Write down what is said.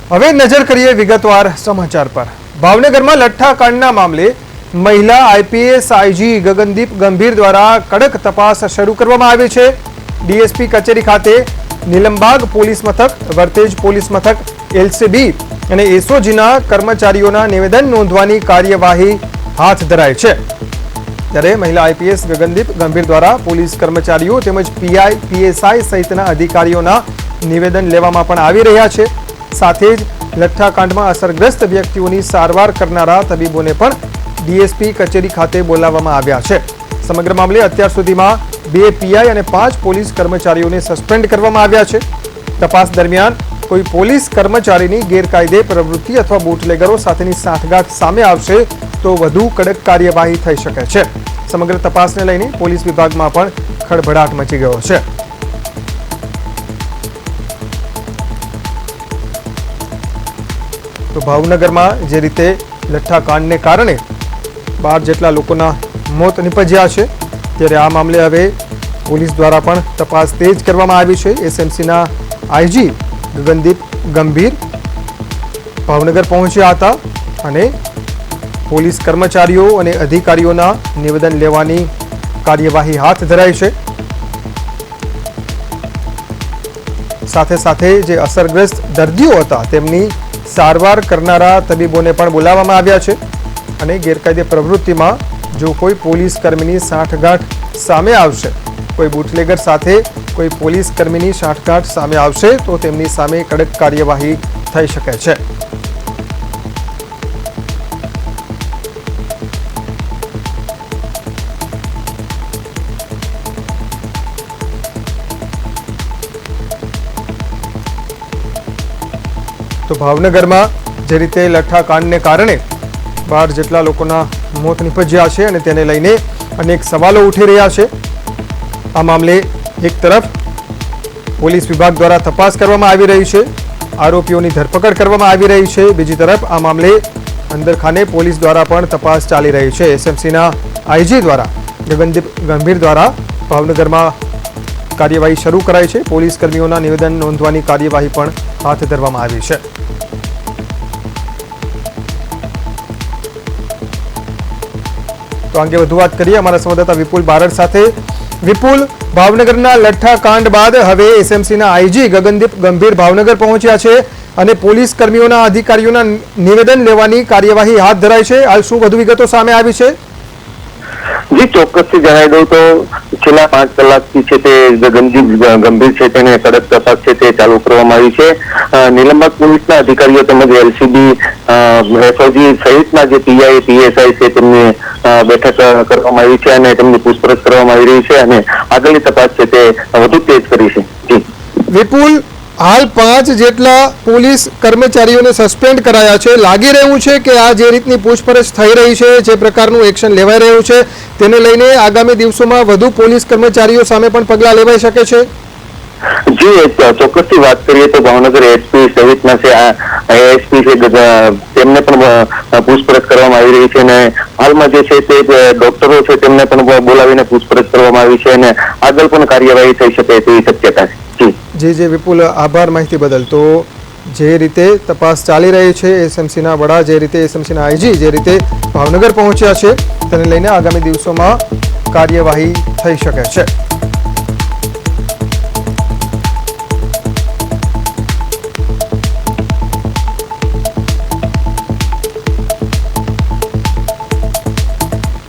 હવે નજર કરીએ વિગતવાર સમાચાર પર। ભાવનગરમાં લઠ્ઠાકાંડના મામલે મહિલા આઈપીએસ આઈજી ગગનદીપ ગંભીર દ્વારા કડક તપાસ શરૂ કરવામાં આવી છે। ડીએસપી કચેરી ખાતે નીલમબાગ પોલીસ મથક, વર્તેજ પોલીસ મથક, એલસીબી અને એસઓજીના કર્મચારીઓના નિવેદન નોંધવાની કાર્યવાહી હાથ ધરાઈ છે। ત્યારે મહિલા આઈપીએસ ગગનદીપ ગંભીર દ્વારા પોલીસ કર્મચારીઓ તેમજ પીઆઈ, પીએસઆઈ સહિતના અધિકારીઓના નિવેદન લેવામાં પણ આવી રહ્યા છે। સાથે જ લઠ્ઠાકાંડમાં અસરગ્રસ્ત વ્યક્તિઓની સારવાર કરનારા તબીબોને પણ ડીએસપી કચેરી ખાતે બોલાવવામાં આવ્યા છે। સમગ્ર મામલે અત્યાર સુધીમાં 2 પીઆઈ અને 5 પોલીસ કર્મચારીઓને સસ્પેન્ડ કરવામાં આવ્યા છે। તપાસ દરમિયાન કોઈ પોલીસ કર્મચારીની ગેરકાયદે પ્રવૃત્તિ અથવા બુટલેગરો સાથેની સાંઠગાંઠ સામે આવશે તો વધુ કડક કાર્યવાહી થઈ શકે છે। સમગ્ર તપાસને લઈને પોલીસ વિભાગમાં પણ ખળભળાટ મચી ગયો છે। તો ભાવનગરમાં જે રીતે લઠ્ઠાકાંડને કારણે 12 જેટલા લોકોના મોત નિપજ્યા છે, ત્યારે આ મામલે હવે પોલીસ દ્વારા પણ તપાસ તેજ કરવામાં આવી છે। એસએમસીના આઈજી ગગનદીપ ગંભીર ભાવનગર પહોંચ્યા હતા અને પોલીસ કર્મચારીઓ અને અધિકારીઓના નિવેદન લેવાની કાર્યવાહી હાથ ધરાઈ છે। સાથે સાથે જે અસરગ્રસ્ત દર્દીઓ હતા તેમની સારવાર કરનારા તબીબોને પણ બોલાવવામાં આવ્યા છે અને ગેરકાયદે પ્રવૃત્તિમાં જો કોઈ પોલીસ કર્મીની સાંઠગાંઠ સામે આવશે, કોઈ બુટલેગર સાથે કોઈ પોલીસ કર્મીની સાંઠગાંઠ સામે આવશે તો તેમની સામે કડક કાર્યવાહી થઈ શકે છે। તો ભાવનગરમાં જે રીતે લઠ્ઠાકાંડને કારણે 12 જેટલા લોકોના મોત નિપજ્યા છે અને તેને લઈને અનેક સવાલો ઉઠી રહ્યા છે। આ મામલે એક તરફ પોલીસ વિભાગ દ્વારા તપાસ કરવામાં આવી રહી છે, આરોપીઓની ધરપકડ કરવામાં આવી રહી છે, બીજી તરફ આ મામલે અંદરખાને પોલીસ દ્વારા પણ તપાસ ચાલી રહી છે। એસએમસીના આઈજી દ્વારા ગગનદીપ ગંભીર દ્વારા ભાવનગરમાં કાર્યવાહી શરૂ કરાઈ છે। પોલીસ કર્મીઓના નિવેદન નોંધવાની કાર્યવાહી પણ હાથ ધરવામાં આવી છે। તો અંગે વધુ વાત કરીએ અમારા સંવાદદાતા વિપુલ બારડ સાથે। વિપુલ, ભાવનગરના લઠ્ઠાકાંડ બાદ હવે એસએમસીના આઈજી ગગનદીપ ગંભીર ભાવનગર પહોંચ્યા છે અને પોલીસ કર્મીઓના અધિકારીઓના નિવેદન લેવાની કાર્યવાહી હાથ ધરાઈ છે। હાલ શું વધુ વિગતો સામે આવી છે? જી, ચોક્કસથી જણાવી દઉં તો છેલ્લા 5 કલાકથી છે તે ગગનદીપ ગંભીર છે તેને કડક તપાસ છે તે ચાલુ કરવામાં આવી છે। નીલમબાગ પોલીસના અધિકારીઓ તેમજ એલસીબી, એસઓજી સહિતના જે પીઆઈ, પીએસઆઈ છે તેમની બેઠક કરવામાં આવી છે અને તેમની પૂછપરછ કરવામાં આવી રહી છે અને આગળની તપાસ છે તે વધુ તેજ કરી છે। જી વિપુલ, હાલ 5 જેટલા પોલીસ કર્મચારીઓને સસ્પેન્ડ કરાયા છે। લાગી રહ્યું છે કે આ જે રીતની પૂછપરછ થઈ રહી છે, જે પ્રકારનું એક્શન લેવાઈ રહ્યું છે, તેને લઈને આગામી દિવસોમાં વધુ પોલીસ કર્મચારીઓ સામે પણ પગલાં લેવાઈ શકે છે? જી, ચોક્કસથી વાત કરીએ તો ભાવનગર એસપી સહિતના છે એએસપી છે તેમને પણ પૂછપરછ કરવામાં આવી રહી છે અને હાલમાં જે છે તે ડોક્ટરો છે તેમને પણ બોલાવીને પૂછપરછ કરવામાં આવી છે અને આગળ પણ કાર્યવાહી થઈ શકે તેવી શક્યતા છે। જી વિપુલ, આભાર માહિતી બદલ। તો જે રીતે તપાસ ચાલી રહી છે, એસએમસીના વડા જે રીતે એસએમસીના આઈજી જે રીતે ભાવનગર પહોંચ્યા છે તેને લઈને આગામી દિવસોમાં કાર્યવાહી થઈ શકે છે।